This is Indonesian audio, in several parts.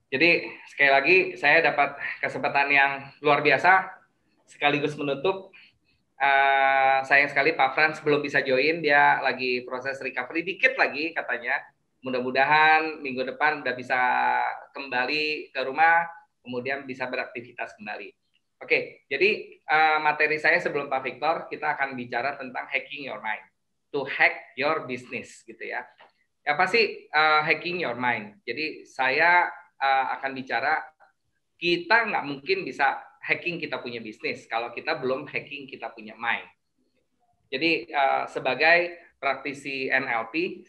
Jadi sekali lagi saya dapat kesempatan yang luar biasa sekaligus menutup. Sayang sekali Pak Frans belum bisa join, dia lagi proses recovery dikit lagi katanya. Mudah-mudahan minggu depan udah bisa kembali ke rumah, kemudian bisa beraktivitas kembali. Oke, jadi materi saya sebelum Pak Victor, kita akan bicara tentang hacking your mind, to hack your business gitu ya. Apa sih hacking your mind? Jadi saya akan bicara kita nggak mungkin bisa hacking kita punya bisnis kalau kita belum hacking kita punya mind. Jadi sebagai praktisi NLP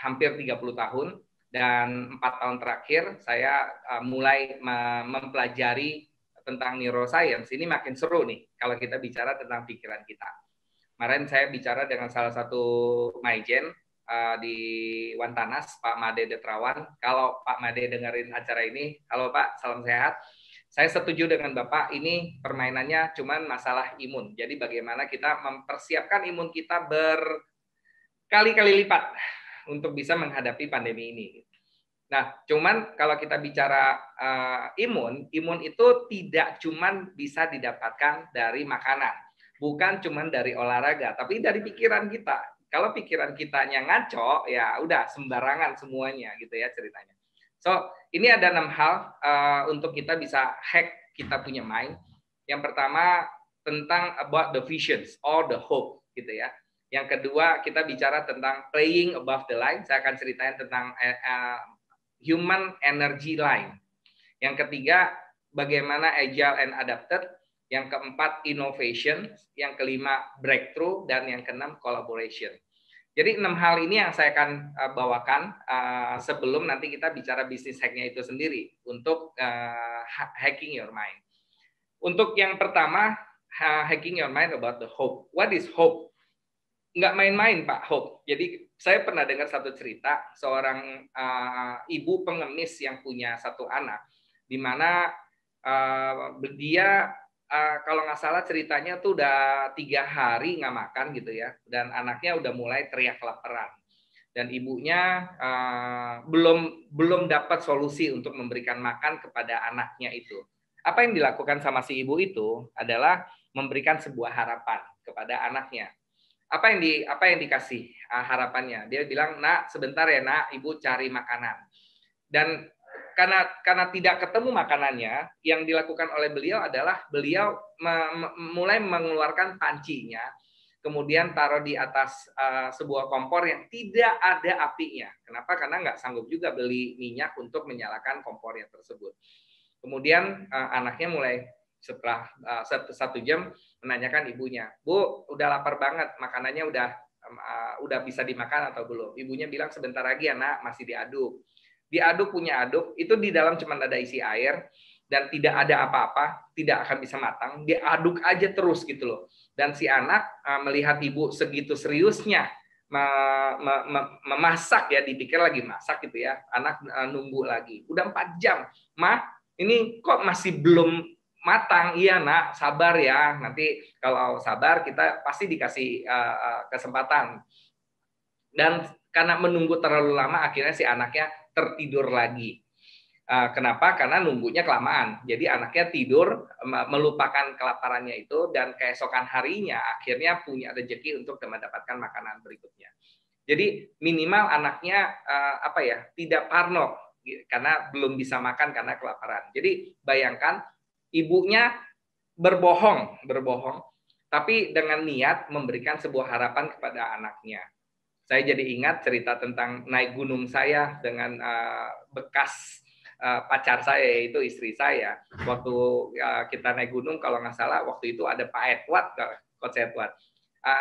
hampir 30 tahun dan 4 tahun terakhir saya mulai mempelajari tentang neuroscience. Ini makin seru nih kalau kita bicara tentang pikiran kita. Kemarin saya bicara dengan salah satu Maijen di Wantanas, Pak Made Detrawan. Kalau Pak Made dengerin acara ini, halo Pak, salam sehat. Saya setuju dengan Bapak, ini permainannya cuman masalah imun. Jadi bagaimana kita mempersiapkan imun kita berkali-kali lipat untuk bisa menghadapi pandemi ini. Nah, cuman kalau kita bicara imun itu tidak cuman bisa didapatkan dari makanan. Bukan cuman dari olahraga, tapi dari pikiran kita. Kalau pikiran kitanya ngaco, ya udah sembarangan semuanya gitu ya ceritanya. So, ini ada 6 hal untuk kita bisa hack kita punya mind. Yang pertama tentang about the visions or the hope gitu ya. Yang kedua kita bicara tentang playing above the line. Saya akan ceritain tentang human energy line. Yang ketiga bagaimana agile and adapted. Yang keempat innovation. Yang kelima breakthrough dan yang keenam collaboration. Jadi 6 hal ini yang saya akan bawakan sebelum nanti kita bicara bisnis hacknya itu sendiri untuk hacking your mind. Untuk yang pertama, hacking your mind about the hope. What is hope? Nggak main-main Pak, hope. Jadi saya pernah dengar satu cerita seorang ibu pengemis yang punya satu anak, di mana dia kalau nggak salah ceritanya tuh udah 3 hari nggak makan gitu ya, dan anaknya udah mulai teriak kelaparan, dan ibunya belum dapat solusi untuk memberikan makan kepada anaknya itu. Apa yang dilakukan sama si ibu itu adalah memberikan sebuah harapan kepada anaknya. Apa yang dikasih harapannya? Dia bilang, nak sebentar ya nak, ibu cari makanan. Dan karena tidak ketemu makanannya, yang dilakukan oleh beliau adalah beliau mulai mengeluarkan pancinya, kemudian taruh di atas sebuah kompor yang tidak ada apinya. Kenapa? Karena nggak sanggup juga beli minyak untuk menyalakan kompor yang tersebut. Kemudian anaknya mulai setelah 1 jam menanyakan ibunya, Bu, udah lapar banget, makanannya udah bisa dimakan atau belum? Ibunya bilang sebentar lagi anak, masih diaduk. Diaduk punya aduk, itu di dalam cuma ada isi air dan tidak ada apa-apa, tidak akan bisa matang, diaduk aja terus gitu loh. Dan si anak melihat ibu segitu seriusnya memasak ya, dipikir lagi masak gitu ya, anak nunggu lagi, udah 4 jam, mah ini kok masih belum matang. Iya nak, sabar ya, nanti kalau sabar kita pasti dikasih kesempatan. Dan karena menunggu terlalu lama, akhirnya si anaknya tertidur lagi. Kenapa? Karena nunggunya kelamaan. Jadi anaknya tidur, melupakan kelaparannya itu, dan keesokan harinya akhirnya punya rezeki untuk mendapatkan makanan berikutnya. Jadi minimal anaknya tidak parno karena belum bisa makan karena kelaparan. Jadi bayangkan ibunya berbohong, tapi dengan niat memberikan sebuah harapan kepada anaknya. Saya jadi ingat cerita tentang naik gunung saya dengan bekas pacar saya, yaitu istri saya. Waktu kita naik gunung, kalau nggak salah waktu itu ada Pak Edward, Coach Edward.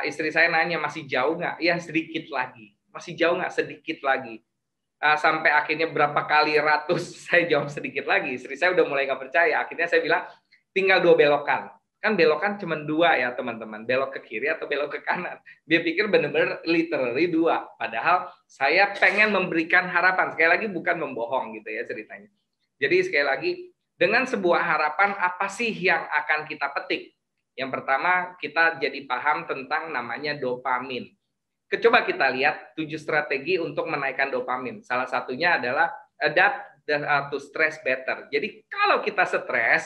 Istri saya nanya, masih jauh nggak? Ya sedikit lagi. Masih jauh nggak? Sedikit lagi. Sampai akhirnya berapa kali ratus saya jawab sedikit lagi. Istri saya udah mulai nggak percaya. Akhirnya saya bilang, tinggal 2 belokan. Kan belokan cuma 2 ya teman-teman, belok ke kiri atau belok ke kanan. Dia pikir benar-benar literally 2, padahal saya pengen memberikan harapan. Sekali lagi bukan membohong gitu ya ceritanya. Jadi sekali lagi, dengan sebuah harapan apa sih yang akan kita petik? Yang pertama, kita jadi paham tentang namanya dopamin. Coba kita lihat 7 strategi untuk menaikkan dopamin. Salah satunya adalah adapt, to stress better. Jadi kalau kita stres,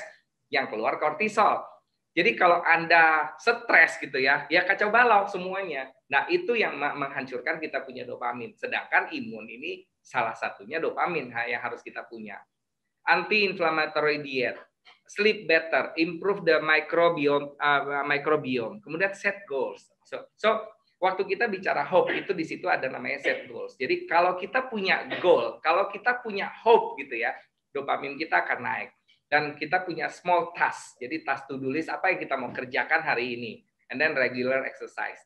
yang keluar kortisol. Jadi kalau Anda stres gitu ya kacau balau semuanya. Nah, itu yang menghancurkan kita punya dopamin. Sedangkan imun ini salah satunya dopamin yang harus kita punya. Anti-inflammatory diet, sleep better, improve the microbiome, kemudian set goals. So waktu kita bicara hope itu di situ ada namanya set goals. Jadi kalau kita punya goal, kalau kita punya hope gitu ya, dopamin kita akan naik. Dan kita punya small task, jadi task to do list apa yang kita mau kerjakan hari ini, and then regular exercise.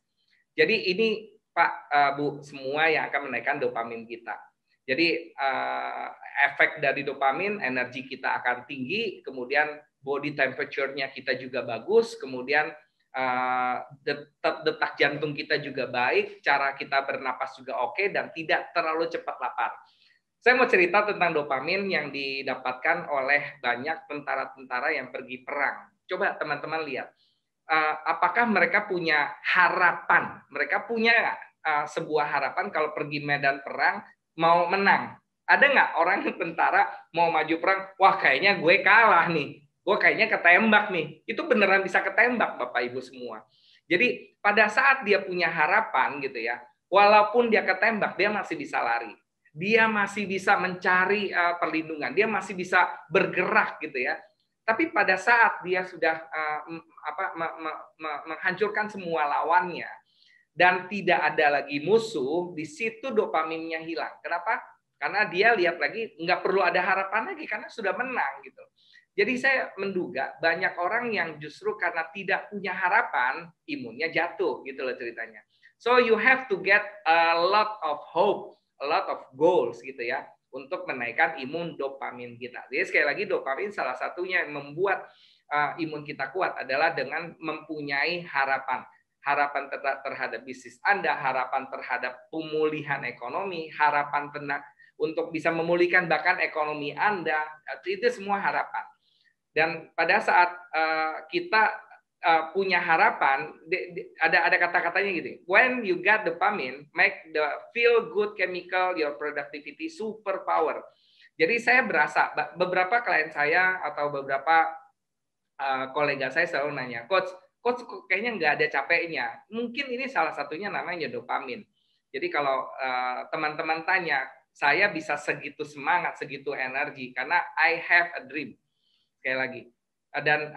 Jadi ini Pak, Bu, semua yang akan menaikkan dopamin kita. Jadi efek dari dopamin, energi kita akan tinggi, kemudian body temperature-nya kita juga bagus, kemudian detak jantung kita juga baik, cara kita bernapas juga oke, dan tidak terlalu cepat lapar. Saya mau cerita tentang dopamin yang didapatkan oleh banyak tentara-tentara yang pergi perang. Coba teman-teman lihat, apakah mereka punya harapan? Mereka punya sebuah harapan kalau pergi medan perang mau menang. Ada nggak orang tentara mau maju perang, wah kayaknya gue kalah nih, gue kayaknya ketembak nih. Itu beneran bisa ketembak Bapak Ibu semua. Jadi pada saat dia punya harapan gitu ya, walaupun dia ketembak, dia masih bisa lari. Dia masih bisa mencari perlindungan, dia masih bisa bergerak gitu ya. Tapi pada saat dia sudah menghancurkan semua lawannya dan tidak ada lagi musuh, di situ dopaminnya hilang. Kenapa? Karena dia lihat lagi nggak perlu ada harapan lagi karena sudah menang gitu. Jadi saya menduga banyak orang yang justru karena tidak punya harapan, imunnya jatuh gitu loh ceritanya. So you have to get a lot of hope, a lot of goals gitu ya untuk menaikkan imun dopamin kita. Jadi sekali lagi dopamin salah satunya yang membuat imun kita kuat adalah dengan mempunyai harapan. Harapan terhadap bisnis Anda, harapan terhadap pemulihan ekonomi, harapan untuk bisa memulihkan bahkan ekonomi Anda, itu semua harapan. Dan pada saat kita punya harapan, ada kata-katanya gitu. When you got dopamine, make the feel good chemical your productivity superpower. Jadi saya berasa beberapa klien saya atau beberapa kolega saya selalu nanya, coach kayaknya nggak ada capeknya. Mungkin ini salah satunya namanya dopamin. Jadi kalau teman-teman tanya, saya bisa segitu semangat, segitu energi karena I have a dream. Sekali lagi. Dan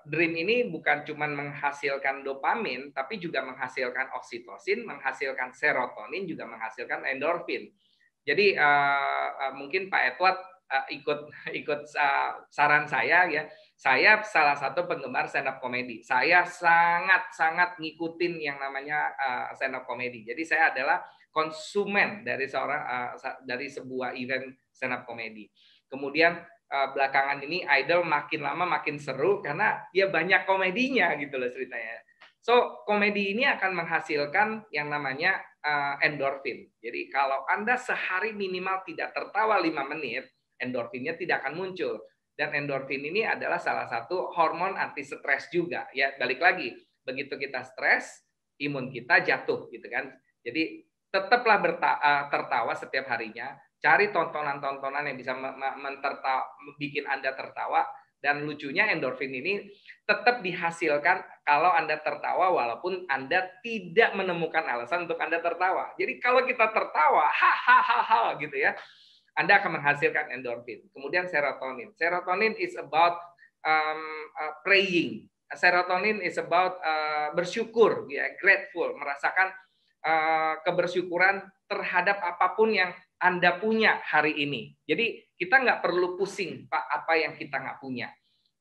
dream ini bukan cuma menghasilkan dopamin, tapi juga menghasilkan oksitosin, menghasilkan serotonin, juga menghasilkan endorfin. Jadi mungkin Pak Edward ikut saran saya ya. Saya salah satu penggemar stand up comedy. Saya sangat ngikutin yang namanya stand up comedy. Jadi saya adalah konsumen dari dari sebuah event stand up comedy. Kemudian belakangan ini idol makin lama makin seru karena dia banyak komedinya gitu loh ceritanya. So komedi ini akan menghasilkan yang namanya endorfin. Jadi kalau Anda sehari minimal tidak tertawa 5 menit, endorfinnya tidak akan muncul. Dan endorfin ini adalah salah satu hormon anti stres juga. Ya balik lagi, begitu kita stres, imun kita jatuh gitu kan. Jadi tetaplah tertawa setiap harinya. Cari tontonan-tontonan yang bisa bikin Anda tertawa. Dan lucunya endorfin ini tetap dihasilkan kalau Anda tertawa walaupun Anda tidak menemukan alasan untuk Anda tertawa. Jadi kalau kita tertawa, hahaha gitu ya, Anda akan menghasilkan endorfin. Kemudian serotonin. Serotonin is about praying. Serotonin is about bersyukur, ya, grateful, merasakan kebersyukuran terhadap apapun yang Anda punya hari ini. Jadi kita nggak perlu pusing Pak apa yang kita nggak punya.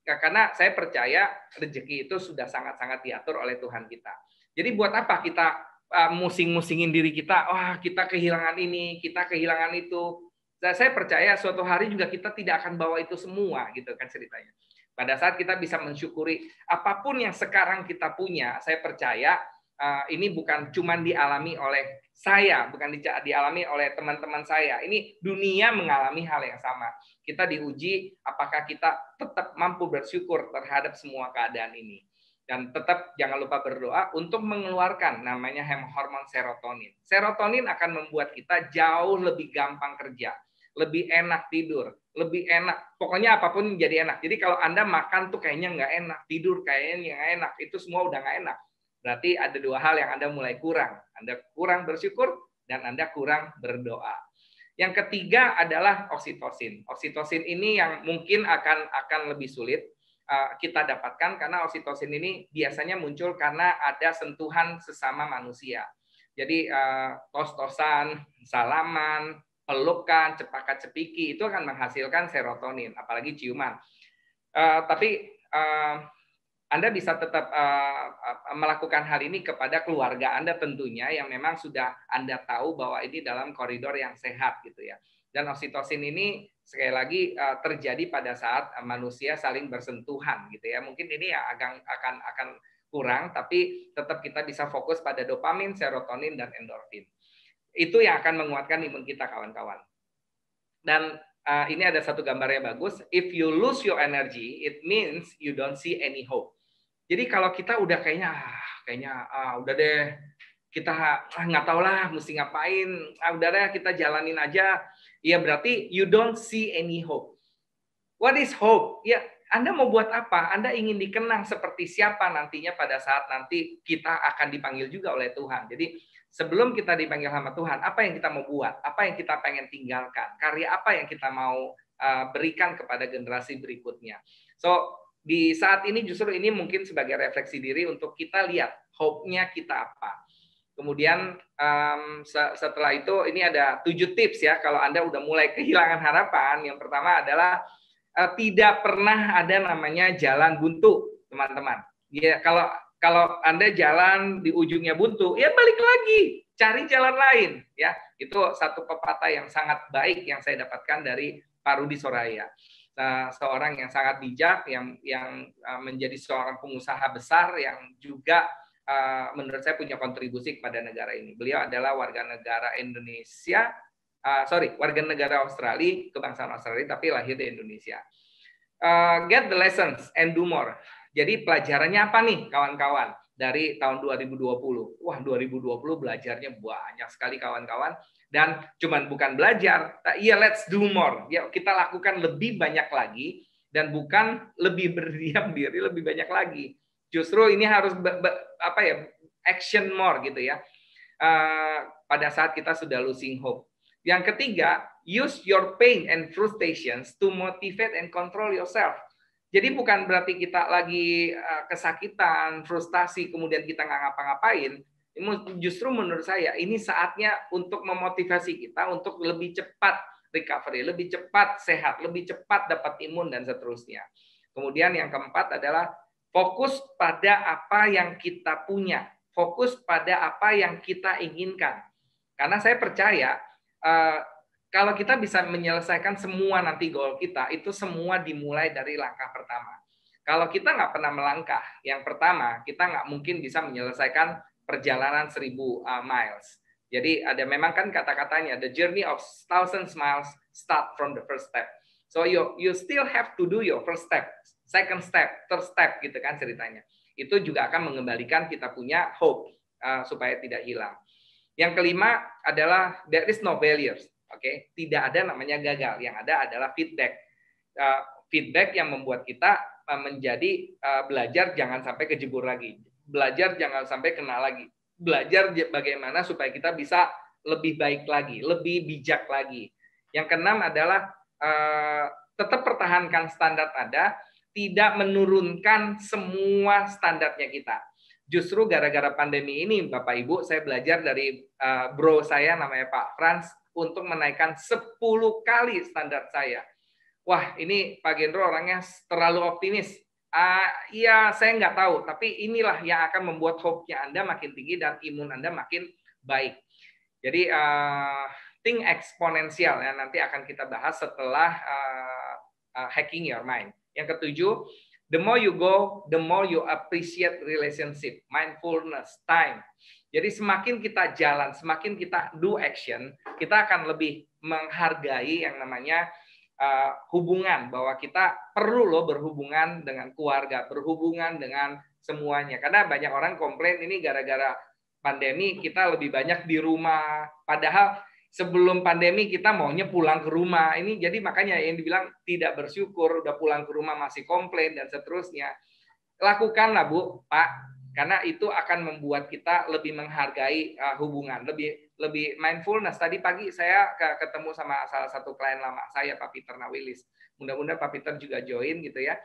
Karena saya percaya rezeki itu sudah sangat-sangat diatur oleh Tuhan kita. Jadi buat apa kita musing-musingin diri kita, wah kita kehilangan ini, kita kehilangan itu. Saya percaya suatu hari juga kita tidak akan bawa itu semua gitu kan ceritanya. Pada saat kita bisa mensyukuri apapun yang sekarang kita punya, saya percaya ini bukan cuma dialami oleh saya, bukan dialami oleh teman-teman saya. Ini dunia mengalami hal yang sama. Kita diuji apakah kita tetap mampu bersyukur terhadap semua keadaan ini. Dan tetap jangan lupa berdoa untuk mengeluarkan namanya hormon serotonin. Serotonin akan membuat kita jauh lebih gampang kerja. lebih enak tidur, lebih enak. Pokoknya apapun jadi enak. Jadi kalau Anda makan tuh kayaknya nggak enak, tidur kayaknya nggak enak, itu semua udah nggak enak. Berarti ada dua hal yang Anda mulai kurang. Anda kurang bersyukur dan Anda kurang berdoa. Yang ketiga adalah oksitosin. Oksitosin ini yang mungkin akan lebih sulit kita dapatkan karena oksitosin ini biasanya muncul karena ada sentuhan sesama manusia. Jadi tos-tosan, salaman, pelukan, cepaka-cepiki itu akan menghasilkan serotonin, apalagi ciuman. Tapi Anda bisa tetap melakukan hal ini kepada keluarga Anda tentunya yang memang sudah Anda tahu bahwa ini dalam koridor yang sehat gitu ya. Dan oksitosin ini sekali lagi terjadi pada saat manusia saling bersentuhan gitu ya. Mungkin ini ya akan kurang, tapi tetap kita bisa fokus pada dopamin, serotonin, dan endorfin. Itu yang akan menguatkan imun kita, kawan-kawan. Dan ini ada satu gambarnya bagus. If you lose your energy, it means you don't see any hope. Jadi kalau kita udah kayaknya udah deh, kita nggak tahu lah mesti ngapain, udah deh kita jalanin aja, ya berarti you don't see any hope. What is hope? Ya, Anda mau buat apa? Anda ingin dikenang seperti siapa nantinya pada saat nanti kita akan dipanggil juga oleh Tuhan. Jadi sebelum kita dipanggil sama Tuhan, apa yang kita mau buat? Apa yang kita pengen tinggalkan? Karya apa yang kita mau berikan kepada generasi berikutnya? So, di saat ini justru ini mungkin sebagai refleksi diri untuk kita lihat hope-nya kita apa. Kemudian setelah itu ini ada 7 tips ya kalau Anda udah mulai kehilangan harapan. Yang pertama adalah tidak pernah ada namanya jalan buntu, teman-teman. Ya, kalau Anda jalan di ujungnya buntu, ya balik lagi, cari jalan lain. Ya, itu satu pepatah yang sangat baik yang saya dapatkan dari Pak Rudi Soraya. Seorang yang sangat bijak, yang menjadi seorang pengusaha besar, yang juga menurut saya punya kontribusi kepada negara ini. Beliau adalah warga negara Indonesia. Warga negara Australia, kebangsaan Australia, tapi lahir di Indonesia. Get the lessons and do more. Jadi pelajarannya apa nih, kawan-kawan? Dari tahun 2020. Wah, 2020 belajarnya banyak sekali, kawan-kawan. Dan cuman bukan belajar, ya let's do more. Ya, kita lakukan lebih banyak lagi, dan bukan lebih berdiam diri lebih banyak lagi. Justru ini harus action more gitu ya. Pada saat kita sudah losing hope. Yang ketiga, use your pain and frustrations to motivate and control yourself. Jadi bukan berarti kita lagi kesakitan, frustasi, kemudian kita nggak ngapa-ngapain. Justru menurut saya ini saatnya untuk memotivasi kita untuk lebih cepat recovery, lebih cepat sehat, lebih cepat dapat imun, dan seterusnya. Kemudian yang keempat adalah fokus pada apa yang kita punya. Fokus pada apa yang kita inginkan. Karena saya percaya, kalau kita bisa menyelesaikan semua nanti goal kita, itu semua dimulai dari langkah pertama. Kalau kita nggak pernah melangkah, yang pertama, kita nggak mungkin bisa menyelesaikan perjalanan 1000 miles. Jadi ada memang kan kata-katanya, the journey of 1000 miles start from the first step. So you still have to do your first step, second step, third step gitu kan ceritanya. Itu juga akan mengembalikan kita punya hope supaya tidak hilang. Yang kelima adalah there is no failures. Oke, tidak ada namanya gagal. Yang ada adalah feedback. Feedback yang membuat kita menjadi belajar jangan sampai kejebur lagi. Belajar jangan sampai kena lagi. Belajar bagaimana supaya kita bisa lebih baik lagi, lebih bijak lagi. Yang keenam adalah tetap pertahankan standar Anda, tidak menurunkan semua standarnya kita. Justru gara-gara pandemi ini, Bapak Ibu, saya belajar dari bro saya namanya Pak Frans untuk menaikkan 10 kali standar saya. Wah, ini Pak Gendro orangnya terlalu optimis. Iya, saya nggak tahu, tapi inilah yang akan membuat hope-nya Anda makin tinggi dan imun Anda makin baik. Jadi, think eksponensial ya, nanti akan kita bahas setelah hacking your mind. Yang ketujuh, the more you go, the more you appreciate relationship, mindfulness, time. Jadi semakin kita jalan, semakin kita do action, kita akan lebih menghargai yang namanya hubungan, bahwa kita perlu loh berhubungan dengan keluarga, berhubungan dengan semuanya. Karena banyak orang komplain ini gara-gara pandemi kita lebih banyak di rumah. Padahal Sebelum pandemi kita maunya pulang ke rumah. Ini jadi makanya yang dibilang tidak bersyukur, udah pulang ke rumah masih komplain dan seterusnya. Lakukanlah Bu, Pak, karena itu akan membuat kita lebih menghargai hubungan, lebih mindfulness. Tadi pagi saya ketemu sama salah satu klien lama saya, Pak Peter Nawilis. Mudah-mudahan Pak Peter juga join gitu ya.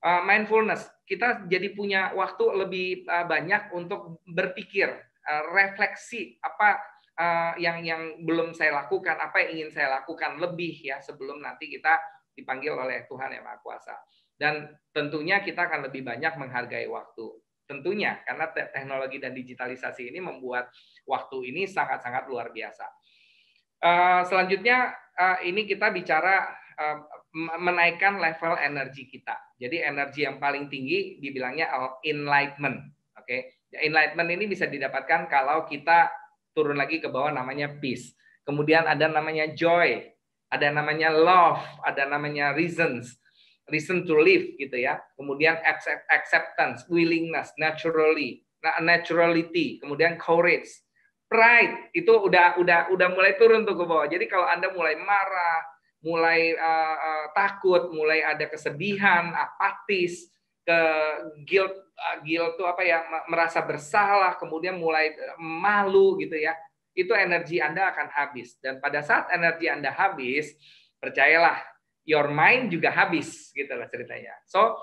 Mindfulness, kita jadi punya waktu lebih banyak untuk berpikir, refleksi apa yang belum saya lakukan, apa yang ingin saya lakukan lebih ya sebelum nanti kita dipanggil oleh Tuhan Yang Maha Kuasa. Dan tentunya kita akan lebih banyak menghargai waktu. Tentunya karena teknologi dan digitalisasi ini membuat waktu ini sangat-sangat luar biasa. Selanjutnya ini kita bicara menaikkan level energi kita. Jadi energi yang paling tinggi dibilangnya enlightenment. Oke, enlightenment ini bisa didapatkan kalau kita turun lagi ke bawah, namanya peace. Kemudian ada namanya joy, ada namanya love, ada namanya reason to live gitu ya. Kemudian acceptance, willingness, naturality, kemudian courage, pride itu udah mulai turun tuh ke bawah. Jadi kalau Anda mulai marah, mulai takut, mulai ada kesedihan, apatis, ke guilt tuh apa ya, merasa bersalah, kemudian mulai malu gitu ya. Itu energi Anda akan habis. Dan pada saat energi Anda habis, percayalah, your mind juga habis gitu lah ceritanya. So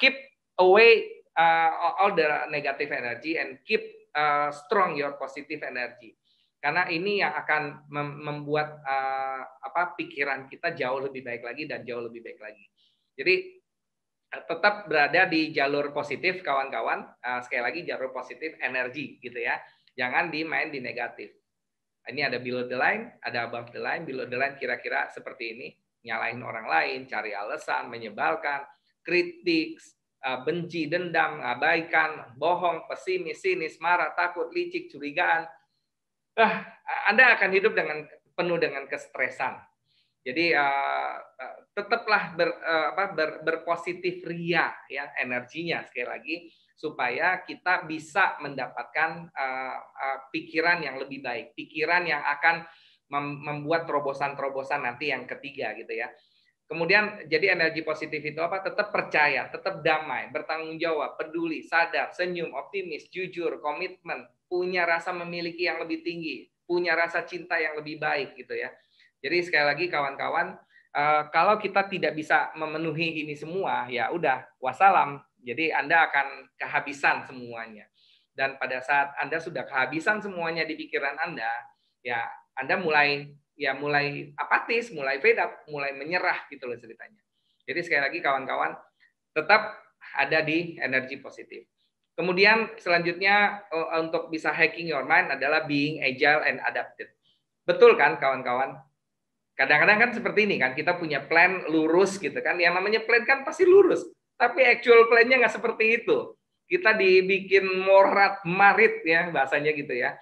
keep away all the negative energy and keep strong your positive energy. Karena ini yang akan membuat pikiran kita jauh lebih baik lagi dan jauh lebih baik lagi. Jadi tetap berada di jalur positif kawan-kawan. Sekali lagi jalur positif energi gitu ya. Jangan dimain di negatif. Ini ada below the line, ada above the line. Below the line kira-kira seperti ini. Nyalahin orang lain, cari alasan, menyebalkan, kritik, benci, dendam, abaikan, bohong, pesimis, sinis, marah, takut, licik, curigaan. Anda akan hidup penuh dengan kestresan. Jadi tetaplah berpositif ria ya energinya sekali lagi supaya kita bisa mendapatkan pikiran yang lebih baik, pikiran yang akan membuat terobosan-terobosan nanti yang ketiga gitu ya. Kemudian jadi energi positif itu apa? Tetap percaya, tetap damai, bertanggung jawab, peduli, sadar, senyum, optimis, jujur, komitmen, punya rasa memiliki yang lebih tinggi, punya rasa cinta yang lebih baik gitu ya. Jadi sekali lagi kawan-kawan, kalau kita tidak bisa memenuhi ini semua, ya udah wassalam. Jadi Anda akan kehabisan semuanya. Dan pada saat Anda sudah kehabisan semuanya di pikiran Anda, ya Anda mulai apatis, mulai fed up, mulai menyerah gitu loh ceritanya. Jadi sekali lagi kawan-kawan, tetap ada di energi positif. Kemudian selanjutnya untuk bisa hacking your mind adalah being agile and adaptive. Betul kan kawan-kawan? Kadang-kadang kan seperti ini kan, kita punya plan lurus gitu kan. Yang namanya plan kan pasti lurus, tapi actual plan-nya nggak seperti itu. Kita dibikin marit ya bahasanya gitu ya.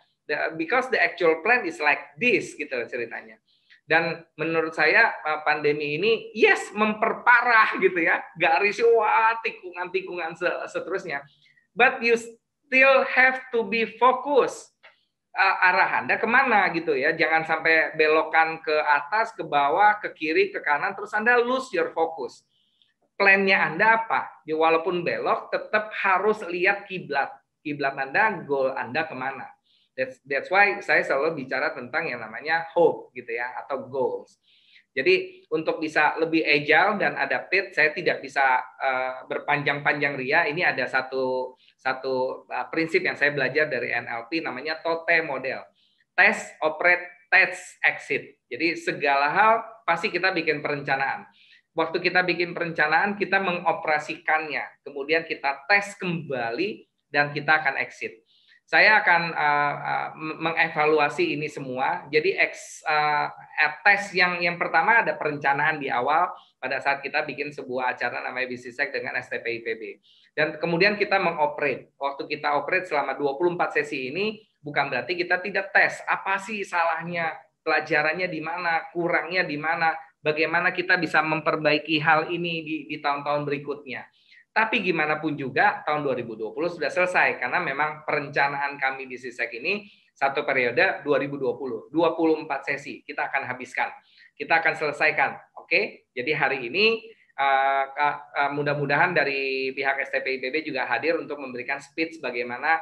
Because the actual plan is like this gitu ceritanya. Dan menurut saya pandemi ini yes memperparah gitu ya, garis tikungan seterusnya. But you still have to be focused. Arah Anda kemana gitu ya, jangan sampai belokan ke atas, ke bawah, ke kiri, ke kanan, terus Anda lose your focus. Plannya Anda apa? Ya, walaupun belok, tetap harus lihat kiblat. Kiblat Anda, goal Anda kemana. That's why saya selalu bicara tentang yang namanya hope gitu ya, atau goals. Jadi untuk bisa lebih agile dan adapted, saya tidak bisa berpanjang-panjang ria. Ini ada satu prinsip yang saya belajar dari NLP, namanya TOTE model. Test, operate, test, exit. Jadi segala hal pasti kita bikin perencanaan. Waktu kita bikin perencanaan, kita mengoperasikannya. Kemudian kita tes kembali dan kita akan exit. Saya akan mengevaluasi ini semua. Jadi tes yang pertama ada perencanaan di awal pada saat kita bikin sebuah acara namanya Bisnisek dengan STP IPB. Dan kemudian kita mengoperate. Waktu kita operate selama 24 sesi ini bukan berarti kita tidak tes. Apa sih salahnya? Pelajarannya di mana? Kurangnya di mana? Bagaimana kita bisa memperbaiki hal ini di tahun-tahun berikutnya. Tapi gimana pun juga tahun 2020 sudah selesai karena memang perencanaan kami di Sisek ini Satu periode 2020, 24 sesi kita akan habiskan. Kita akan selesaikan. Oke, jadi hari ini mudah-mudahan dari pihak STP IPB juga hadir untuk memberikan speech bagaimana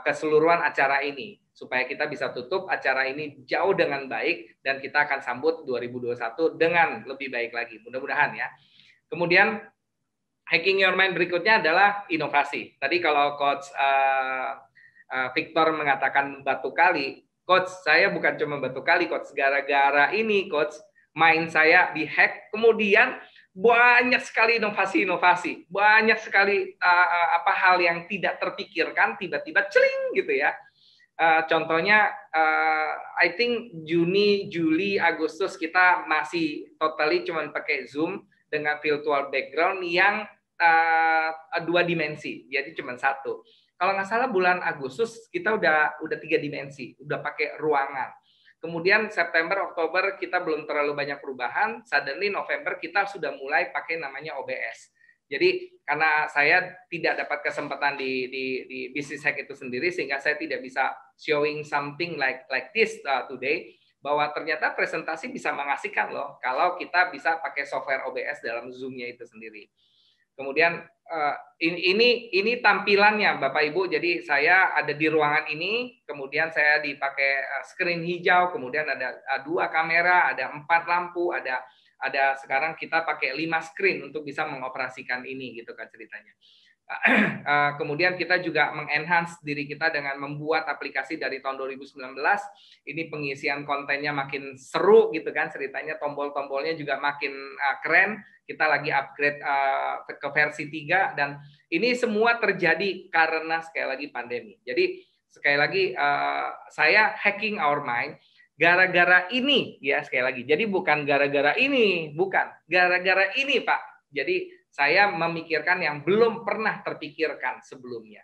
keseluruhan acara ini supaya kita bisa tutup acara ini jauh dengan baik dan kita akan sambut 2021 dengan lebih baik lagi. Mudah-mudahan ya. Kemudian hacking your mind berikutnya adalah inovasi. Tadi kalau Coach Victor mengatakan batu kali, Coach saya bukan cuma batu kali, Coach. Gara-gara ini, Coach, mind saya dihack, kemudian banyak sekali inovasi-inovasi, banyak sekali hal yang tidak terpikirkan tiba-tiba celing gitu ya. Contohnya, I think Juni, Juli, Agustus kita masih totally cuma pakai Zoom dengan virtual background yang 2 dimensi, jadi cuma 1. Kalau nggak salah bulan Agustus kita udah 3 dimensi, udah pakai ruangan. Kemudian September, Oktober kita belum terlalu banyak perubahan. Suddenly November kita sudah mulai pakai namanya OBS. Jadi karena saya tidak dapat kesempatan di Business Hack itu sendiri, sehingga saya tidak bisa showing something like this today, bahwa ternyata presentasi bisa mengasihkan loh kalau kita bisa pakai software OBS dalam Zoom-nya itu sendiri. Kemudian ini tampilannya Bapak Ibu. Jadi saya ada di ruangan ini, kemudian saya dipakai screen hijau, kemudian ada 2 kamera, ada 4 lampu, ada sekarang kita pakai 5 screen untuk bisa mengoperasikan ini gitu kan ceritanya. Kemudian kita juga mengenhance diri kita dengan membuat aplikasi dari tahun 2019. Ini pengisian kontennya makin seru gitu kan ceritanya, tombol-tombolnya juga makin keren. Kita lagi upgrade ke versi 3 dan ini semua terjadi karena sekali lagi pandemi. Jadi sekali lagi saya hacking our mind gara-gara ini ya, sekali lagi. Jadi bukan gara-gara ini, bukan. Gara-gara ini, Pak. Jadi saya memikirkan yang belum pernah terpikirkan sebelumnya.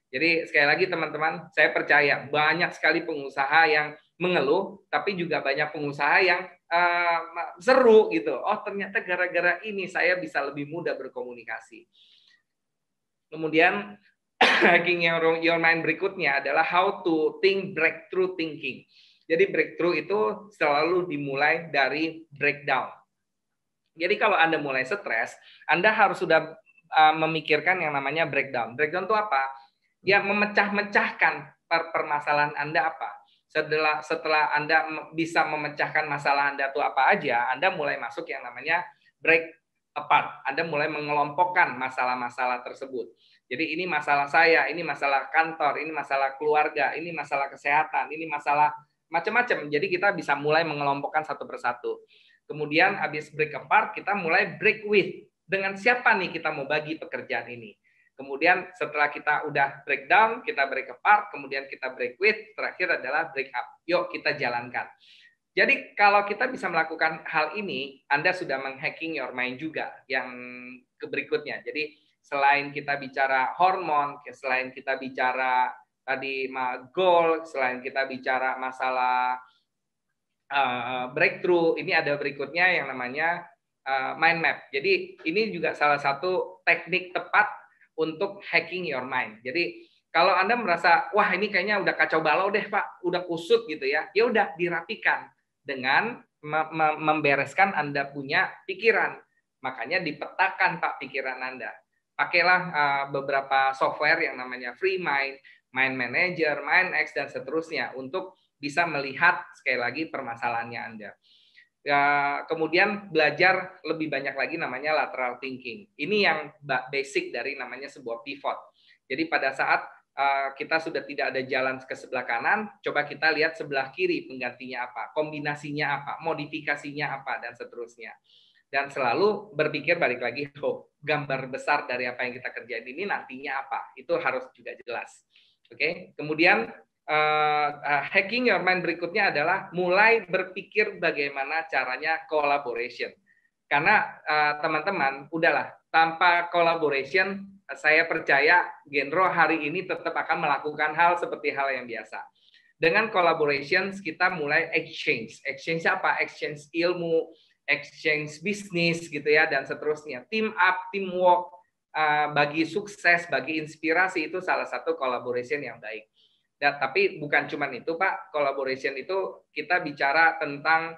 Jadi sekali lagi teman-teman, saya percaya banyak sekali pengusaha yang mengeluh, tapi juga banyak pengusaha yang seru gitu. Oh ternyata gara-gara ini saya bisa lebih mudah berkomunikasi. Kemudian hacking your mind berikutnya adalah how to think breakthrough thinking. Jadi breakthrough itu selalu dimulai dari breakdown. Jadi kalau Anda mulai stres, Anda harus sudah memikirkan yang namanya breakdown. Breakdown itu apa? Ya memecah-mecahkan permasalahan Anda apa. Setelah Anda bisa memecahkan masalah Anda itu apa aja, Anda mulai masuk yang namanya break apart. Anda mulai mengelompokkan masalah-masalah tersebut. Jadi ini masalah saya, ini masalah kantor, ini masalah keluarga, ini masalah kesehatan, ini masalah macam-macam. Jadi kita bisa mulai mengelompokkan satu persatu. Kemudian habis break apart, kita mulai break with. Dengan siapa nih kita mau bagi pekerjaan ini? Kemudian setelah kita udah breakdown, kita break apart, kemudian kita break with, terakhir adalah break up. Yuk kita jalankan. Jadi kalau kita bisa melakukan hal ini, Anda sudah menghacking your mind juga yang berikutnya. Jadi selain kita bicara hormon, selain kita bicara tadi goal, selain kita bicara masalah breakthrough, ini ada berikutnya yang namanya mind map. Jadi ini juga salah satu teknik tepat untuk hacking your mind. Jadi kalau Anda merasa wah ini kayaknya udah kacau balau deh Pak, udah kusut gitu ya, ya udah dirapikan dengan membereskan Anda punya pikiran. Makanya dipetakan Pak pikiran Anda. Pakailah beberapa software yang namanya Free Mind, Mind Manager, MindX dan seterusnya untuk bisa melihat sekali lagi permasalahannya Anda. Ya, kemudian belajar lebih banyak lagi namanya lateral thinking. Ini yang basic dari namanya sebuah pivot. Jadi pada saat kita sudah tidak ada jalan ke sebelah kanan, coba kita lihat sebelah kiri penggantinya apa, kombinasinya apa, modifikasinya apa, dan seterusnya. Dan selalu berpikir balik lagi, gambar besar dari apa yang kita kerjain ini nantinya apa. Itu harus juga jelas. Oke. Kemudian hacking your mind berikutnya adalah mulai berpikir bagaimana caranya collaboration. Karena teman-teman, udahlah, tanpa collaboration, saya percaya Genro hari ini tetap akan melakukan hal seperti hal yang biasa. Dengan collaborations, kita mulai exchange. Exchange apa? Exchange ilmu, exchange bisnis, gitu ya, dan seterusnya. Team up, teamwork, bagi sukses, bagi inspirasi, itu salah satu collaboration yang baik. Tapi bukan cuma itu Pak, collaboration itu kita bicara tentang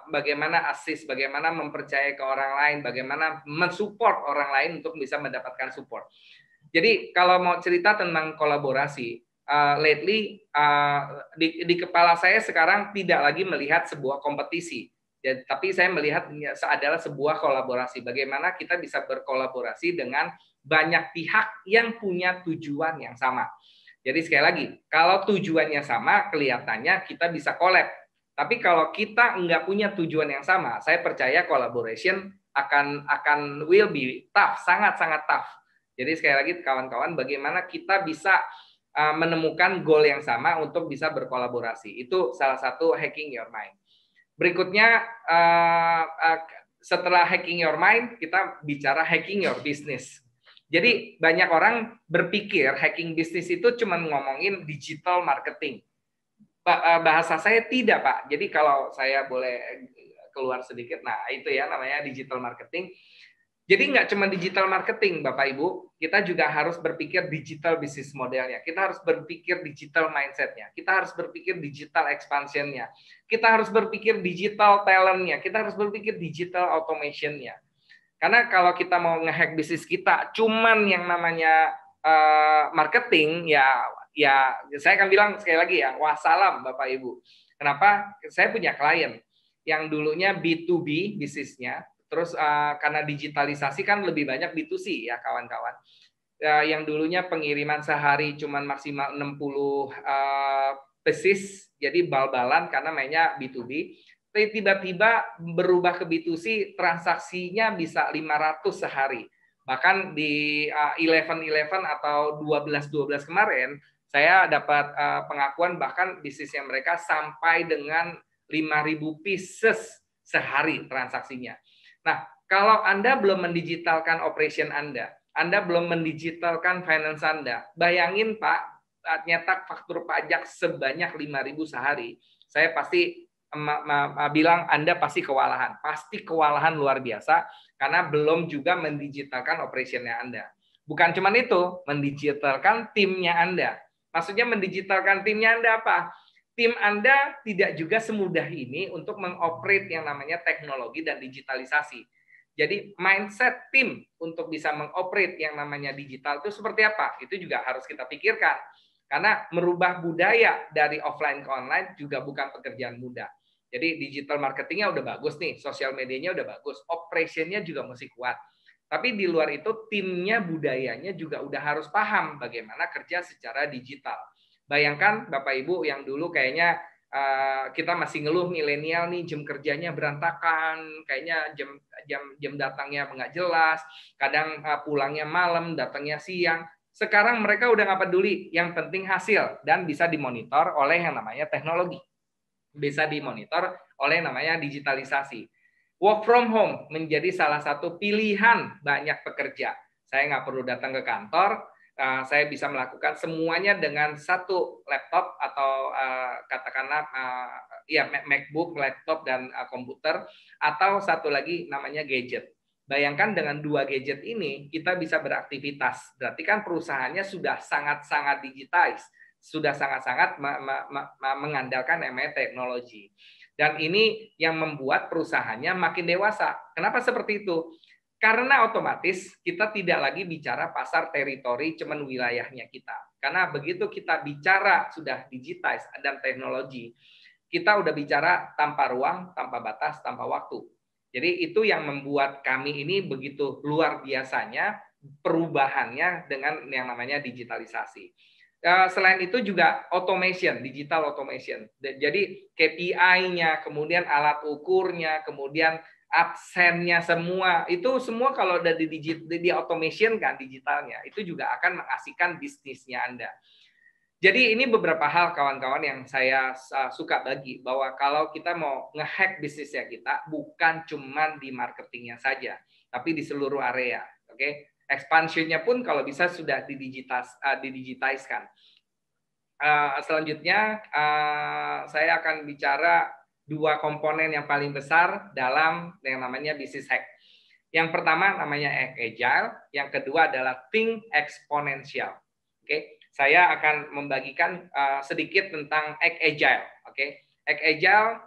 bagaimana assist, bagaimana mempercayai ke orang lain, bagaimana mensupport orang lain untuk bisa mendapatkan support. Jadi kalau mau cerita tentang kolaborasi, lately di kepala saya sekarang tidak lagi melihat sebuah kompetisi, ya, tapi saya melihat adalah sebuah kolaborasi. Bagaimana kita bisa berkolaborasi dengan banyak pihak yang punya tujuan yang sama. Jadi sekali lagi, kalau tujuannya sama, kelihatannya kita bisa collab. Tapi kalau kita nggak punya tujuan yang sama, saya percaya collaboration akan will be tough, sangat-sangat tough. Jadi sekali lagi kawan-kawan, bagaimana kita bisa menemukan goal yang sama untuk bisa berkolaborasi. Itu salah satu hacking your mind. Berikutnya, setelah hacking your mind, kita bicara hacking your business. Jadi banyak orang berpikir hacking bisnis itu cuma ngomongin digital marketing. Bahasa saya tidak, Pak. Jadi kalau saya boleh keluar sedikit, nah itu ya namanya digital marketing. Jadi nggak cuma digital marketing, Bapak Ibu, kita juga harus berpikir digital business modelnya. Kita harus berpikir digital mindsetnya. Kita harus berpikir digital expansionnya. Kita harus berpikir digital talentnya. Kita harus berpikir digital automationnya. Karena kalau kita mau ngehack bisnis kita, cuman yang namanya marketing, ya saya akan bilang sekali lagi ya, wassalam Bapak Ibu. Kenapa? Saya punya klien yang dulunya B2B bisnisnya, terus karena digitalisasi kan lebih banyak B2C ya kawan-kawan. Yang dulunya pengiriman sehari cuman maksimal 60 pieces, jadi bal-balan karena mainnya B2B. Tiba-tiba berubah ke B2C, transaksinya bisa 500 sehari. Bahkan di 11-11 atau 12-12 kemarin, saya dapat pengakuan bahkan bisnisnya mereka sampai dengan 5.000 pieces sehari transaksinya. Nah, kalau Anda belum mendigitalkan operation Anda belum mendigitalkan finance Anda, bayangin Pak, nyetak faktur pajak sebanyak 5.000 sehari, saya pasti bilang Anda pasti kewalahan luar biasa karena belum juga mendigitalkan operationnya Anda. Bukan cuma itu, mendigitalkan timnya Anda. Maksudnya mendigitalkan timnya Anda apa? Tim Anda tidak juga semudah ini untuk mengoperate yang namanya teknologi dan digitalisasi. Jadi mindset tim untuk bisa mengoperate yang namanya digital itu seperti apa? Itu juga harus kita pikirkan. Karena merubah budaya dari offline ke online juga bukan pekerjaan mudah. Jadi digital marketingnya udah bagus nih, sosial medianya udah bagus, operationnya juga mesti kuat. Tapi di luar itu timnya, budayanya juga udah harus paham bagaimana kerja secara digital. Bayangkan Bapak Ibu yang dulu kayaknya kita masih ngeluh milenial nih jam kerjanya berantakan, kayaknya jam datangnya nggak jelas, kadang pulangnya malam, datangnya siang. Sekarang mereka udah nggak peduli, yang penting hasil dan bisa dimonitor oleh yang namanya teknologi, bisa dimonitor oleh yang namanya digitalisasi. Work from home menjadi salah satu pilihan banyak pekerja. Saya nggak perlu datang ke kantor, saya bisa melakukan semuanya dengan satu laptop atau katakanlah ya MacBook, laptop dan komputer, atau satu lagi namanya gadget. Bayangkan dengan dua gadget ini kita bisa beraktivitas. Berarti kan perusahaannya sudah sangat-sangat digitize, sudah sangat-sangat mengandalkan namanya teknologi. Dan ini yang membuat perusahaannya makin dewasa. Kenapa seperti itu? Karena otomatis kita tidak lagi bicara pasar teritori cuman wilayahnya kita. Karena begitu kita bicara sudah digitize dan teknologi, kita udah bicara tanpa ruang, tanpa batas, tanpa waktu. Jadi itu yang membuat kami ini begitu luar biasanya perubahannya dengan yang namanya digitalisasi. Selain itu juga automation, digital automation. Jadi KPI-nya, kemudian alat ukurnya, kemudian absennya semua, itu semua kalau udah di automation kan digitalnya, itu juga akan mengasihkan bisnisnya Anda. Jadi ini beberapa hal kawan-kawan yang saya suka bagi, bahwa kalau kita mau ngehack bisnisnya kita, bukan cuma di marketingnya saja, tapi di seluruh area. Oke, expansionnya pun kalau bisa sudah didigitizekan. Selanjutnya saya akan bicara dua komponen yang paling besar dalam yang namanya business hack. Yang pertama namanya agile, yang kedua adalah think exponential. Oke, saya akan membagikan sedikit tentang Act Agile. Oke, Act Agile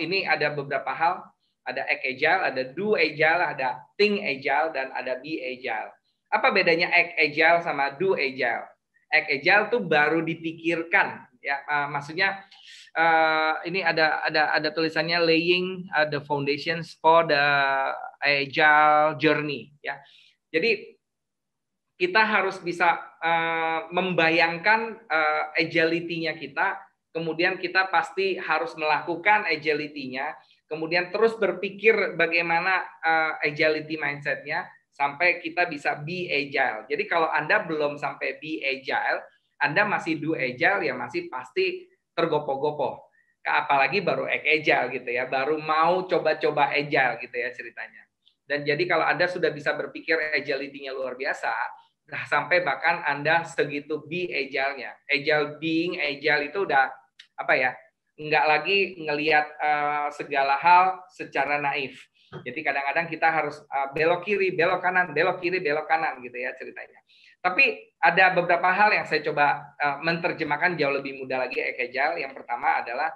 ini ada beberapa hal. Ada Act Agile, ada Do Agile, ada Think Agile, dan ada Be Agile. Apa bedanya Act Agile sama Do Agile? Act Agile tuh baru dipikirkan, ya. Maksudnya ini ada tulisannya laying the foundations for the agile journey, ya. Jadi kita harus bisa membayangkan agility-nya kita, kemudian kita pasti harus melakukan agility-nya, kemudian terus berpikir bagaimana agility mindset-nya sampai kita bisa be agile. Jadi kalau Anda belum sampai be agile, Anda masih do agile, ya masih pasti tergopoh-gopoh. Apalagi baru act agile gitu ya, baru mau coba-coba agile gitu ya ceritanya. Dan jadi kalau Anda sudah bisa berpikir agility-nya luar biasa, nah sampai bahkan Anda segitu be agile-nya. Agile, being agile itu udah apa ya, nggak lagi ngelihat segala hal secara naif. Jadi kadang-kadang kita harus belok kiri, belok kanan, belok kiri, belok kanan gitu ya ceritanya. Tapi ada beberapa hal yang saya coba menerjemahkan jauh lebih mudah lagi Act Agile. Yang pertama adalah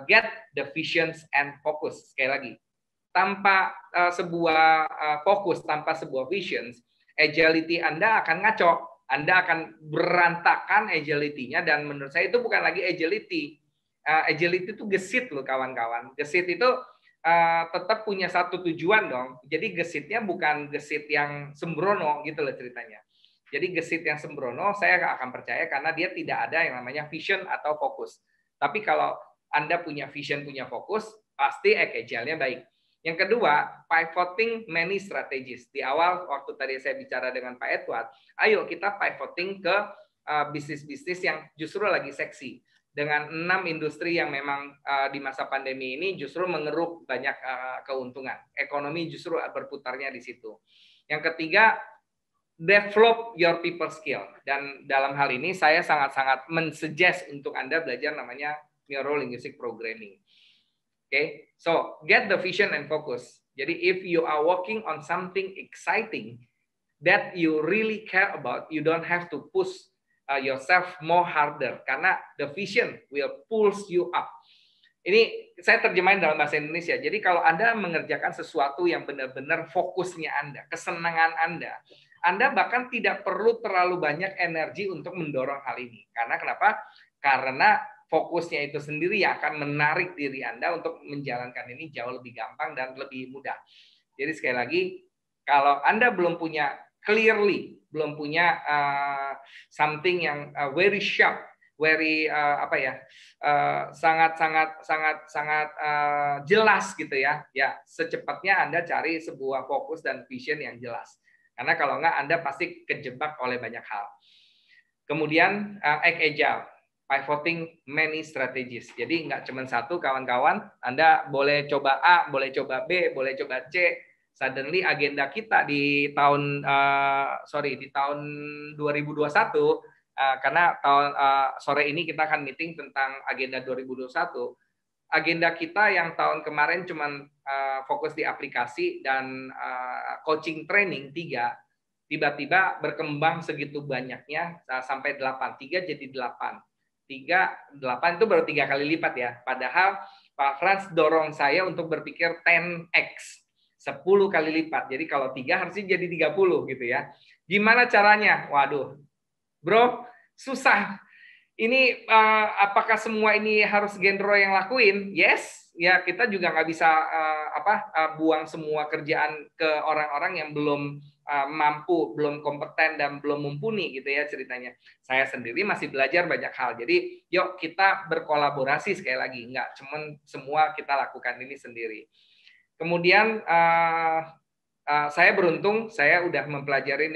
get the visions and focus. Sekali lagi, tanpa sebuah fokus, tanpa sebuah visions, agility Anda akan ngaco. Anda akan berantakan agility-nya, dan menurut saya itu bukan lagi agility. Agility itu gesit loh kawan-kawan. Gesit itu tetap punya satu tujuan dong. Jadi gesitnya bukan gesit yang sembrono gitu loh ceritanya. Jadi gesit yang sembrono saya akan percaya karena dia tidak ada yang namanya vision atau fokus. Tapi kalau Anda punya vision, punya fokus, pasti agile-nya baik. Yang kedua, pivoting many strategies. Di awal waktu tadi saya bicara dengan Pak Edward, ayo kita pivoting ke bisnis-bisnis yang justru lagi seksi. Dengan 6 industri yang memang di masa pandemi ini justru mengeruk banyak keuntungan. Ekonomi justru berputarnya di situ. Yang ketiga, develop your people skill. Dan dalam hal ini saya sangat-sangat mensuggest untuk Anda belajar namanya Neuro Linguistic Programming. Okay, so get the vision and focus. Jadi if you are working on something exciting that you really care about, you don't have to push yourself more harder karena the vision will pulls you up. Ini saya terjemahin dalam bahasa Indonesia. Jadi kalau Anda mengerjakan sesuatu yang benar-benar fokusnya Anda, kesenangan Anda bahkan tidak perlu terlalu banyak energi untuk mendorong hal ini. Karena kenapa? Karena fokusnya itu sendiri yang akan menarik diri Anda untuk menjalankan ini jauh lebih gampang dan lebih mudah. Jadi sekali lagi, kalau Anda belum punya clearly, belum punya something yang very sharp, very sangat jelas gitu ya. Ya, secepatnya Anda cari sebuah fokus dan vision yang jelas. Karena kalau enggak Anda pasti kejebak oleh banyak hal. Kemudian act agile, pivoting many strategies. Jadi nggak cuma satu kawan-kawan, Anda boleh coba A, boleh coba B, boleh coba C. Suddenly agenda kita di tahun 2021 karena tahun sore ini kita akan meeting tentang agenda 2021. Agenda kita yang tahun kemarin cuma fokus di aplikasi dan coaching training 3, tiba-tiba berkembang segitu banyaknya sampai 8, 3 jadi 8. 8 itu baru 3 kali lipat ya. Padahal Pak Frans dorong saya untuk berpikir 10x. 10 kali lipat. Jadi kalau 3 harusnya jadi 30 gitu ya. Gimana caranya? Waduh. Bro, susah. Ini apakah semua ini harus Gendro yang lakuin? Yes. Ya, kita juga nggak bisa buang semua kerjaan ke orang-orang yang belum mampu, belum kompeten dan belum mumpuni gitu ya ceritanya. Saya sendiri masih belajar banyak hal. Jadi, yuk kita berkolaborasi sekali lagi. Nggak cuman semua kita lakukan ini sendiri. Kemudian saya beruntung, saya udah mempelajari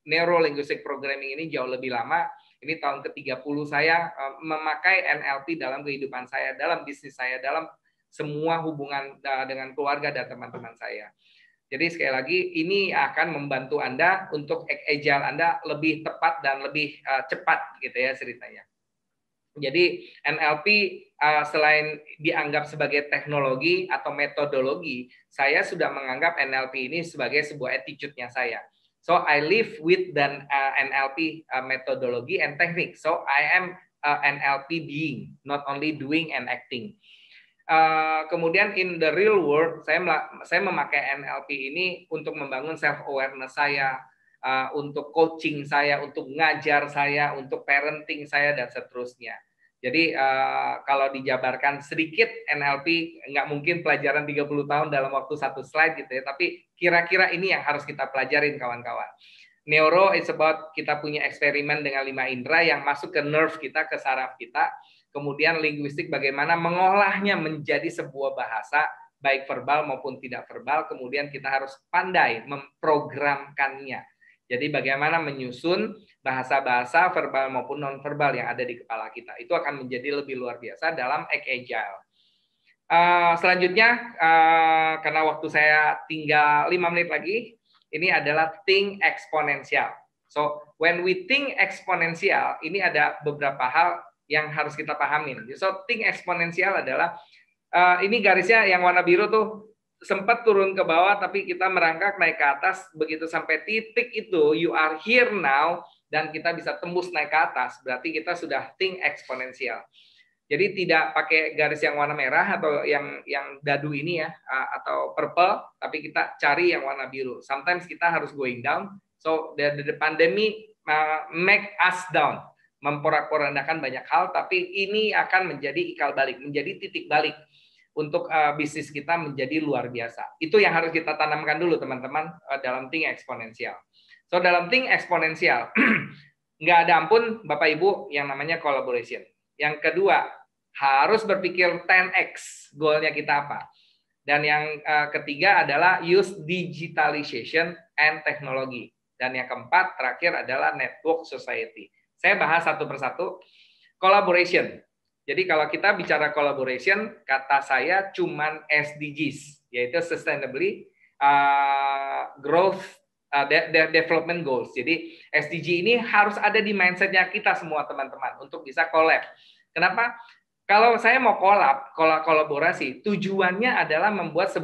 Neuro Linguistic Programming ini jauh lebih lama. Ini tahun ke-30 saya memakai NLP dalam kehidupan saya, dalam bisnis saya, dalam semua hubungan dengan keluarga dan teman-teman saya. Jadi sekali lagi ini akan membantu Anda untuk agile Anda lebih tepat dan lebih cepat gitu ya ceritanya. Jadi NLP selain dianggap sebagai teknologi atau metodologi, saya sudah menganggap NLP ini sebagai sebuah attitude-nya saya. So I live with the NLP methodology and technique. So I am NLP being, not only doing and acting. Kemudian in the real world, saya memakai NLP ini untuk membangun self awareness saya, untuk coaching saya, untuk ngajar saya, untuk parenting saya dan seterusnya. Jadi kalau dijabarkan sedikit NLP, nggak mungkin pelajaran 30 tahun dalam waktu satu slide gitu ya, tapi kira-kira ini yang harus kita pelajarin kawan-kawan. Neuro is about kita punya eksperimen dengan 5 indera yang masuk ke nerve kita, ke saraf kita. Kemudian linguistik bagaimana mengolahnya menjadi sebuah bahasa, baik verbal maupun tidak verbal. Kemudian kita harus pandai memprogramkannya. Jadi bagaimana menyusun bahasa-bahasa verbal maupun non-verbal yang ada di kepala kita. Itu akan menjadi lebih luar biasa dalam Act Agile. Selanjutnya, karena waktu saya tinggal 5 menit lagi, ini adalah think exponential. So, when we think exponential, ini ada beberapa hal yang harus kita pahamin. So, think exponential adalah, ini garisnya yang warna biru tuh, sempat turun ke bawah, tapi kita merangkak naik ke atas, begitu sampai titik itu, you are here now, dan kita bisa tembus naik ke atas, berarti kita sudah think exponential. Jadi tidak pakai garis yang warna merah atau yang dadu ini ya, atau purple, tapi kita cari yang warna biru. Sometimes kita harus going down, so the pandemic make us down, memporak-porandakan banyak hal, tapi ini akan menjadi ikal balik, menjadi titik balik untuk bisnis kita menjadi luar biasa. Itu yang harus kita tanamkan dulu teman-teman dalam think eksponensial. So dalam think eksponensial, nggak ada ampun Bapak Ibu yang namanya collaboration. Yang kedua, harus berpikir 10x goalnya kita apa. Dan yang ketiga adalah use digitalization and technology. Dan yang keempat, terakhir adalah network society. Saya bahas satu persatu. Collaboration. Jadi kalau kita bicara collaboration, kata saya cuman SDGs, yaitu Sustainability Growth Development Goals. Jadi SDG ini harus ada di mindsetnya kita semua teman-teman untuk bisa collab. Kenapa? Kalau saya mau kolaborasi, tujuannya adalah membuat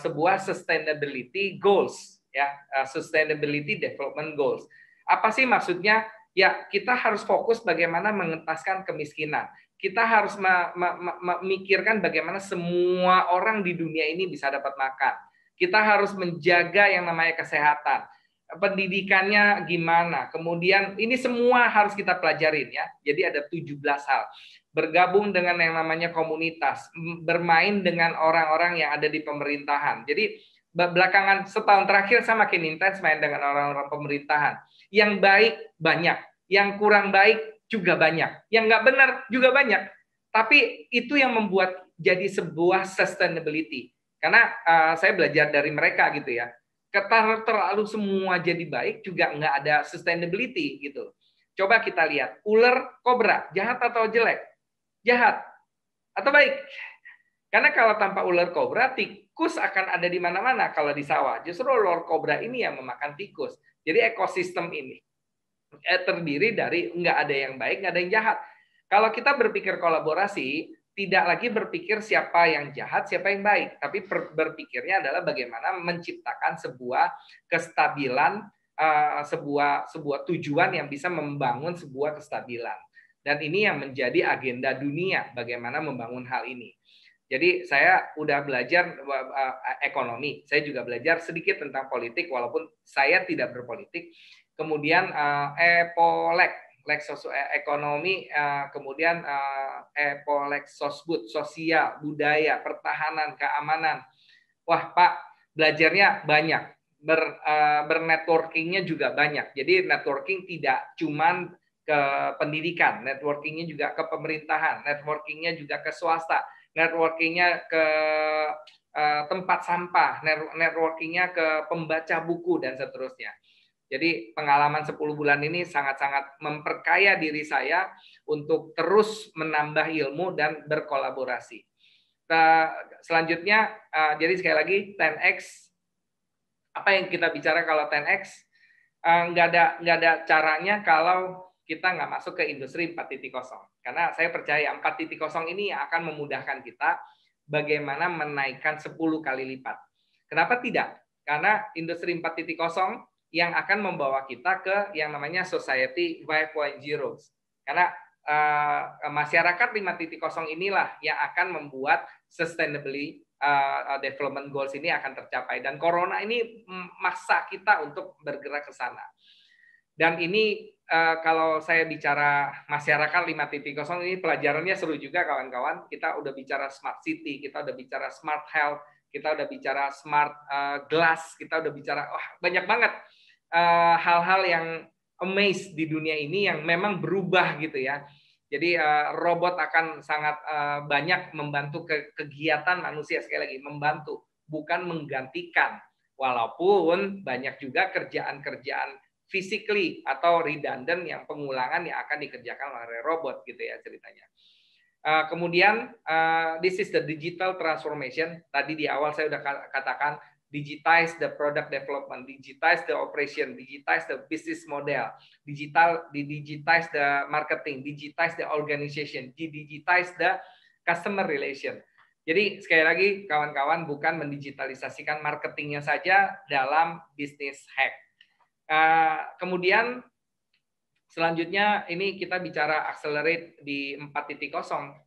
sebuah sustainability goals, ya, sustainability development goals. Apa sih maksudnya? Ya, kita harus fokus bagaimana mengentaskan kemiskinan. Kita harus memikirkan bagaimana semua orang di dunia ini bisa dapat makan. Kita harus menjaga yang namanya kesehatan. Pendidikannya gimana? Kemudian ini semua harus kita pelajarin ya. Jadi ada 17 hal. Bergabung dengan yang namanya komunitas, bermain dengan orang-orang yang ada di pemerintahan. Jadi belakangan setahun terakhir saya makin intens main dengan orang-orang pemerintahan. Yang baik banyak, yang kurang baik juga banyak, yang nggak benar juga banyak. Tapi itu yang membuat jadi sebuah sustainability. Karena saya belajar dari mereka gitu ya. Terlalu semua jadi baik juga nggak ada sustainability gitu. Coba kita lihat, ular kobra, jahat atau jelek? Jahat atau baik? Karena kalau tanpa ular kobra, tikus akan ada di mana-mana kalau di sawah. Justru ular kobra ini yang memakan tikus. Jadi ekosistem ini terdiri dari nggak ada yang baik, nggak ada yang jahat. Kalau kita berpikir kolaborasi, tidak lagi berpikir siapa yang jahat, siapa yang baik, tapi berpikirnya adalah bagaimana menciptakan sebuah kestabilan, sebuah tujuan yang bisa membangun sebuah kestabilan. Dan ini yang menjadi agenda dunia, bagaimana membangun hal ini. Jadi saya udah belajar ekonomi, saya juga belajar sedikit tentang politik, walaupun saya tidak berpolitik. Kemudian epolek ekonomi, kemudian epolek sosbud, sosial, budaya, pertahanan, keamanan. Wah Pak, belajarnya banyak, bernetworkingnya juga banyak. Jadi networking tidak cuman ke pendidikan, networkingnya juga ke pemerintahan, networkingnya juga ke swasta, networkingnya ke tempat sampah, networkingnya ke pembaca buku dan seterusnya. Jadi pengalaman 10 bulan ini sangat-sangat memperkaya diri saya untuk terus menambah ilmu dan berkolaborasi. Selanjutnya, jadi sekali lagi 10x, apa yang kita bicara kalau 10x? Nggak ada caranya kalau kita nggak masuk ke industri 4.0. Karena saya percaya 4.0 ini akan memudahkan kita bagaimana menaikkan 10 kali lipat. Kenapa tidak? Karena industri 4.0 yang akan membawa kita ke yang namanya Society 5.0. Karena masyarakat 5.0 inilah yang akan membuat sustainability development goals ini akan tercapai. Dan corona ini maksa kita untuk bergerak ke sana. Dan ini kalau saya bicara masyarakat 5.0 ini pelajarannya seru juga kawan-kawan. Kita udah bicara smart city, kita udah bicara smart health, kita udah bicara smart glass, kita udah bicara banyak banget hal-hal yang amaze di dunia ini yang memang berubah gitu ya. Jadi robot akan sangat banyak membantu kegiatan manusia, sekali lagi membantu, bukan menggantikan. Walaupun banyak juga kerjaan-kerjaan physically atau redundant yang pengulangan yang akan dikerjakan oleh robot gitu ya ceritanya. Kemudian this is the digital transformation. Tadi di awal saya sudah katakan digitize the product development, digitize the operation, digitize the business model, digitize the marketing, digitize the organization, digitize the customer relation. Jadi sekali lagi kawan-kawan, bukan mendigitalisasikan marketingnya saja dalam business hack. Kemudian selanjutnya ini kita bicara accelerate di 4.0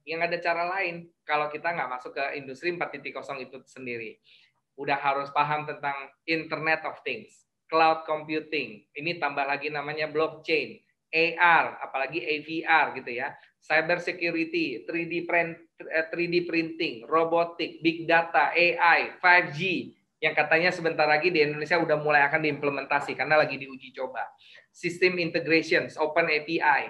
yang ada cara lain kalau kita nggak masuk ke industri 4.0 itu sendiri. Udah harus paham tentang Internet of Things, cloud computing, ini tambah lagi namanya blockchain, AR, apalagi AVR gitu ya, cyber security, 3D printing, robotik, big data, AI, 5G, yang katanya sebentar lagi di Indonesia udah mulai akan diimplementasi karena lagi diuji coba. System integrations, open API.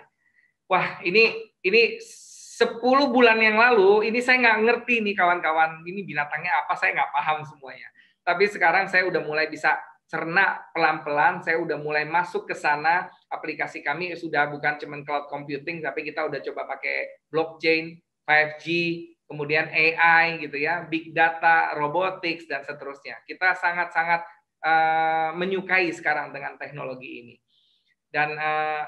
Wah, ini 10 bulan yang lalu, ini saya nggak ngerti nih kawan-kawan, ini binatangnya apa, saya nggak paham semuanya. Tapi sekarang saya udah mulai bisa cerna pelan-pelan, saya udah mulai masuk ke sana, aplikasi kami sudah bukan cuma cloud computing, tapi kita udah coba pakai blockchain, 5G, kemudian AI gitu ya, big data, robotics, dan seterusnya. Kita sangat-sangat menyukai sekarang dengan teknologi ini. Dan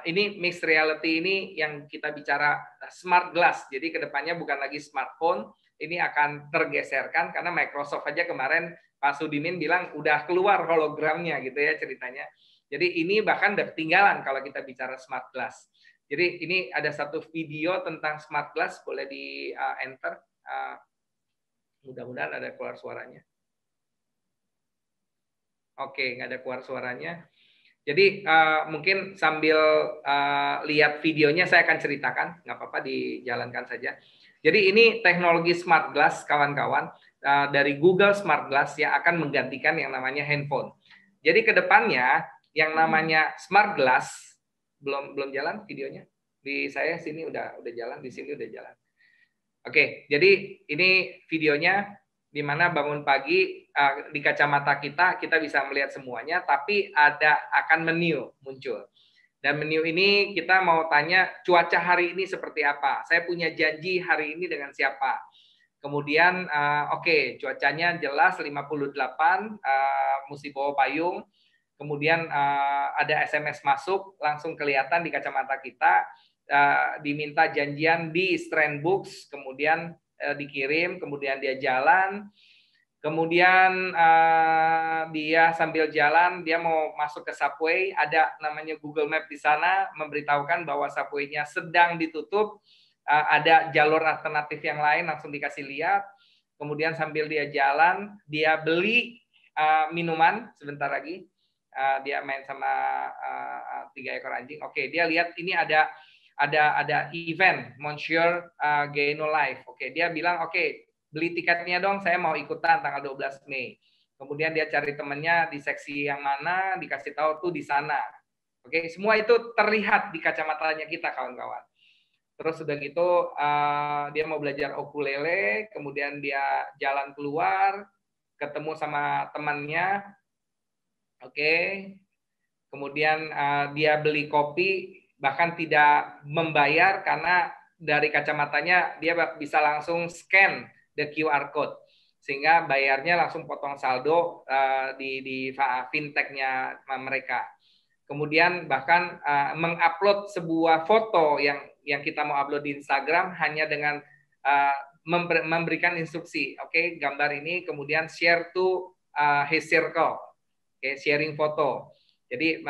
ini mixed reality ini yang kita bicara smart glass. Jadi kedepannya bukan lagi smartphone, ini akan tergeserkan karena Microsoft aja kemarin Pak Sudimin bilang udah keluar hologramnya gitu ya ceritanya. Jadi ini bahkan udah ketinggalan kalau kita bicara smart glass. Jadi ini ada satu video tentang smart glass, boleh di enter. Mudah-mudahan ada keluar suaranya. Oke, nggak ada keluar suaranya. Jadi mungkin sambil lihat videonya saya akan ceritakan, nggak apa-apa dijalankan saja. Jadi ini teknologi smart glass kawan-kawan dari Google Smart Glass yang akan menggantikan yang namanya handphone. Jadi kedepannya yang namanya smart glass belum jalan videonya, di saya sini udah jalan, di sini udah jalan. Oke, jadi ini videonya di mana bangun pagi di kacamata kita bisa melihat semuanya, tapi akan menu muncul. Dan menu ini kita mau tanya cuaca hari ini seperti apa. Saya punya janji hari ini dengan siapa. Kemudian oke, cuacanya jelas 58, mesti bawa payung. Kemudian ada SMS masuk, langsung kelihatan di kacamata kita. Diminta janjian di Strandbooks, kemudian dikirim, kemudian dia jalan, kemudian dia sambil jalan, dia mau masuk ke subway, ada namanya Google Map di sana, memberitahukan bahwa subway-nya sedang ditutup, ada jalur alternatif yang lain, langsung dikasih lihat, kemudian sambil dia jalan, dia beli minuman, sebentar lagi, dia main sama 3 ekor anjing, oke, dia lihat ini ada event Monsieur Geno Live. Oke, dia bilang oke, beli tiketnya dong, saya mau ikutan tanggal 12 Mei. Kemudian dia cari temennya di seksi yang mana, dikasih tahu tuh di sana. Oke, semua itu terlihat di kacamatanya kita kawan-kawan. Terus udah gitu dia mau belajar ukulele, kemudian dia jalan keluar, ketemu sama temannya. Oke. Kemudian dia beli kopi, bahkan tidak membayar karena dari kacamatanya dia bisa langsung scan the QR code sehingga bayarnya langsung potong saldo di fintechnya mereka. Kemudian bahkan mengupload sebuah foto yang kita mau upload di Instagram hanya dengan memberikan instruksi, oke, gambar ini kemudian share to his circle, oke, sharing foto. Jadi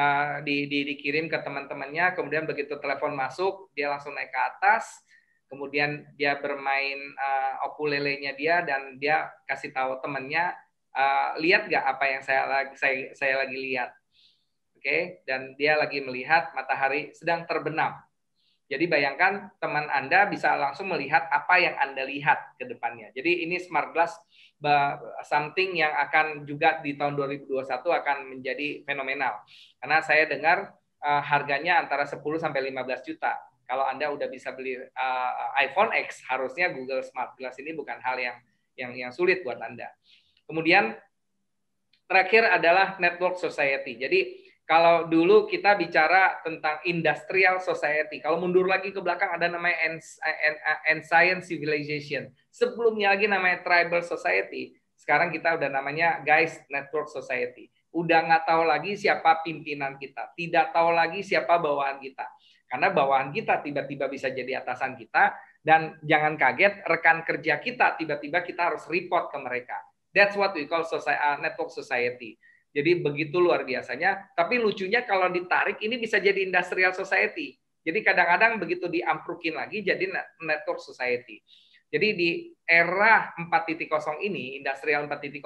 dikirim ke teman-temannya, kemudian begitu telepon masuk, dia langsung naik ke atas, kemudian dia bermain ukulelenya dia, dan dia kasih tahu temannya, lihat nggak apa yang saya lagi lihat, oke? Dan dia lagi melihat matahari sedang terbenam. Jadi bayangkan teman Anda bisa langsung melihat apa yang Anda lihat ke depannya. Jadi ini smart glass something yang akan juga di tahun 2021 akan menjadi fenomenal. Karena saya dengar harganya antara 10 sampai 15 juta. Kalau Anda udah bisa beli iPhone X, harusnya Google Smart Glass ini bukan hal yang sulit buat Anda. Kemudian terakhir adalah network society. Jadi kalau dulu kita bicara tentang industrial society, kalau mundur lagi ke belakang ada namanya ancient civilization. Sebelumnya lagi namanya tribal society. Sekarang kita udah namanya guys network society. Udah nggak tahu lagi siapa pimpinan kita, tidak tahu lagi siapa bawahan kita. Karena bawahan kita tiba-tiba bisa jadi atasan kita, dan jangan kaget rekan kerja kita tiba-tiba kita harus report ke mereka. That's what we call network society. Jadi begitu luar biasanya. Tapi lucunya kalau ditarik ini bisa jadi industrial society. Jadi kadang-kadang begitu diamprukin lagi jadi network society. Jadi di era 4.0 ini, industrial 4.0,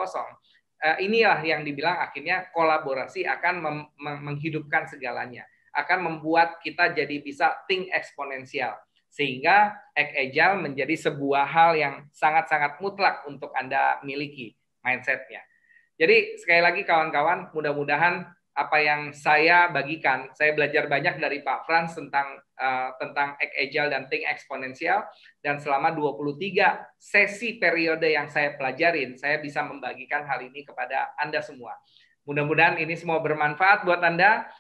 inilah yang dibilang akhirnya kolaborasi akan menghidupkan segalanya. Akan membuat kita jadi bisa think eksponensial. Sehingga Act Agile menjadi sebuah hal yang sangat-sangat mutlak untuk Anda miliki mindset-nya. Jadi sekali lagi kawan-kawan, mudah-mudahan apa yang saya bagikan, saya belajar banyak dari Pak Frans tentang Act Agile dan Think Eksponensial, dan selama 23 sesi periode yang saya pelajarin, saya bisa membagikan hal ini kepada Anda semua. Mudah-mudahan ini semua bermanfaat buat Anda.